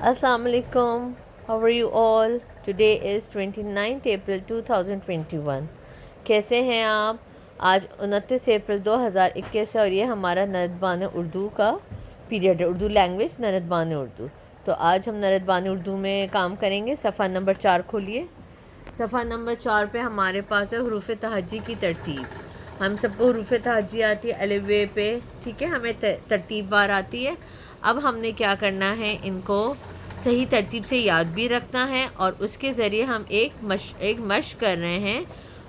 Assalamu alaikum. How are you all? Today is 29th April 2021. कैसे हैं आप? आज 29 अप्रैल 2021 है और ये हमारा नरदबान उर्दू का पीरियड है, उर्दू लैंग्वेज नरदबान उर्दू। तो आज हम नरदबान उर्दू में काम करेंगे। सफ़ा नंबर 4 खोलिए। सफ़ा नंबर 4 पे हमारे पास है हुरूफ तहज्जी की तरतीब। हम सबको हुरूफ तहज्जी आती है अलिफ बे पे, ठीक है, हमें तरतीब बार आती है। अब हमने क्या करना है, इनको सही तरतीब से याद भी रखना है और उसके ज़रिए हम एक मश्क कर रहे हैं।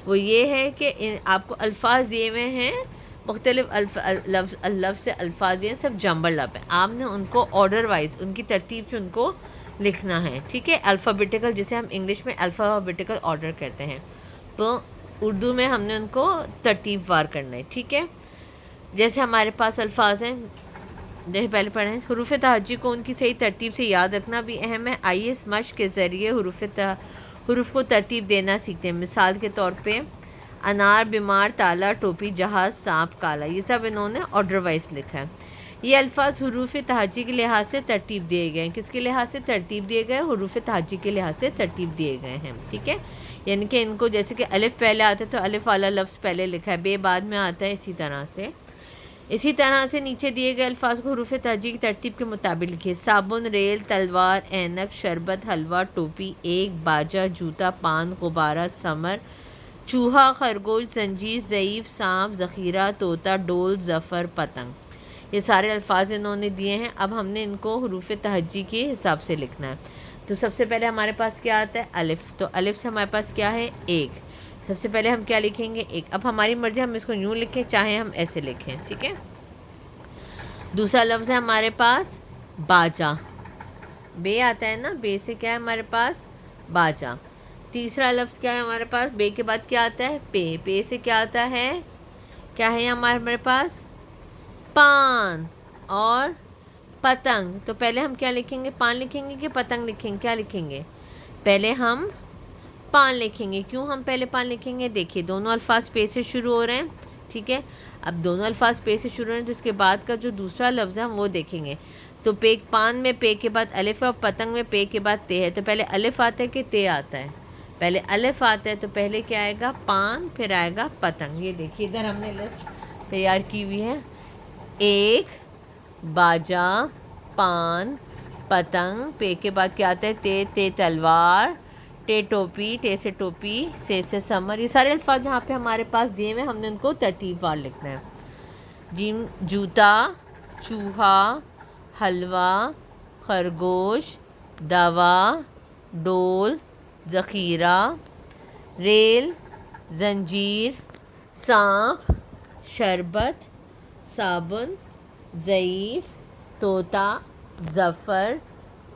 वो ये है कि आपको अल्फाज दिए हुए हैं, मुख्तलिफ लफ्ज़ से अल्फाज दिए, सब जंबल लब है। आपने उनको ऑर्डर वाइज उनकी तरतीब से उनको लिखना है, ठीक है, अल्फ़ाबेटिकल, जिसे हम इंग्लिश में अल्फ़ाबेटिकल ऑर्डर करते हैं। तो उर्दू में हमने उनको तरतीब वार करना है, ठीक है। जैसे हमारे पास अल्फाज हैं, जैसे पहले पढ़े हैं, हुरूफ तहज्जी को उनकी सही तरतीब से याद रखना भी अहम है। आइए इस मश्क के ज़रिए हुरूफ को तरतीब देना सीखते हैं। मिसाल के तौर पे अनार, बीमार, ताला, टोपी, जहाज़, सांप, काला, ये सब इन्होंने ऑर्डर वाइज लिखा है। ये अल्फाज हुरूफ तहज्जी के लिहाज से तरतीब दिए गए हैं। किसके लिहाज से तरतीब दिए गए? हुरूफ तहज्जी के लिहाज से तरतीब दिए गए हैं, ठीक है। यानी कि इनको जैसे कि अलिफ पहले आता है तो अलिफ वाला लफ्ज़ पहले लिखा है, बे बाद में आता है। इसी तरह से नीचे दिए गए अल्फाज को हुरूफ तहज्जी की तरतीब के मुताबिक लिखिए। साबुन, रेल, तलवार, ऐनक, शरबत, हलवा, टोपी, एक, बाजा, जूता, पान, गुब्बारा, समर, चूहा, खरगोश, जंजीर, ज़ईफ़, सांप, ज़ख़ीरा, तोता, डोल, ज़फ़र, पतंग, ये सारे अल्फाज इन्होंने दिए हैं। अब हमने इनको हुरूफ तहज्जी के हिसाब से लिखना है। तो सबसे पहले हमारे पास क्या आता है? अलिफ। तो अलिफ से हमारे पास क्या है? एक। सबसे पहले हम क्या लिखेंगे? एक। अब हमारी मर्ज़ी, हम इसको यूँ लिखें चाहे हम ऐसे लिखें, ठीक है। दूसरा लफ्ज़ है हमारे पास बाजा, बे आता है ना, बे से क्या है हमारे पास? बाजा। तीसरा लफ्ज़ क्या है हमारे पास? बे के बाद क्या आता है? पे। पे से क्या आता है? क्या है हमारे पास? पान और पतंग। तो पहले हम क्या लिखेंगे? पान लिखेंगे कि पतंग लिखेंगे? क्या लिखेंगे? पहले हम पान लिखेंगे। क्यों हम पहले पान लिखेंगे? देखिए, दोनों अल्फाज पे से शुरू हो रहे हैं, ठीक है। अब दोनों अल्फाज पे से शुरू हो रहे हैं तो इसके बाद का जो दूसरा लफ्ज़ है हम वो देखेंगे। तो पे, पान में पे के बाद अलिफ है और पतंग में पे के बाद ते है। तो पहले अलिफ आता है कि ते आता है? पहले अलिफ आता है, तो पहले क्या आएगा? पान, फिर आएगा पतंग। ये देखिए इधर हमने लिस्ट तैयार की हुई है। एक, बाजा, पान, पतंग, पे के बाद क्या आता है? ते तलवार, टे टोपी, टे से टोपी, से समर, ये सारे अल्फाज जहाँ पे हमारे पास दिए हुए हमने उनको तरतीबवार लिखना है। जिम, जूता, चूहा, हलवा, खरगोश, दवा, डोल, ज़ख़ीरा, रेल, जंजीर, सांप, शरबत, साबुन, ज़ईफ़, तोता, ज़फ़र,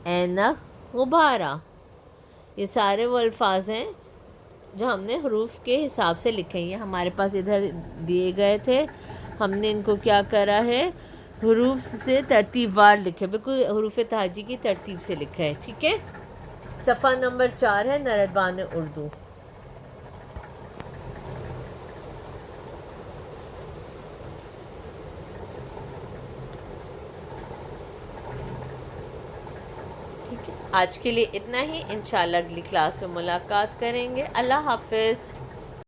ऐनक, गुब्बारा, ये सारे वो अल्फाज हैं जो हमने हरूफ के हिसाब से लिखे हैं। ये हमारे पास इधर दिए गए थे, हमने इनको क्या करा है? हरूफ से तरतीबवार लिखे, बिल्कुल हरूफ तहज्जी की तरतीब से लिखा है, ठीक है। सफ़ा नंबर 4 है नरदबान उर्दू। आज के लिए इतना ही। इंशाल्लाह अगली क्लास में मुलाकात करेंगे। अल्लाह हाफ़िज़।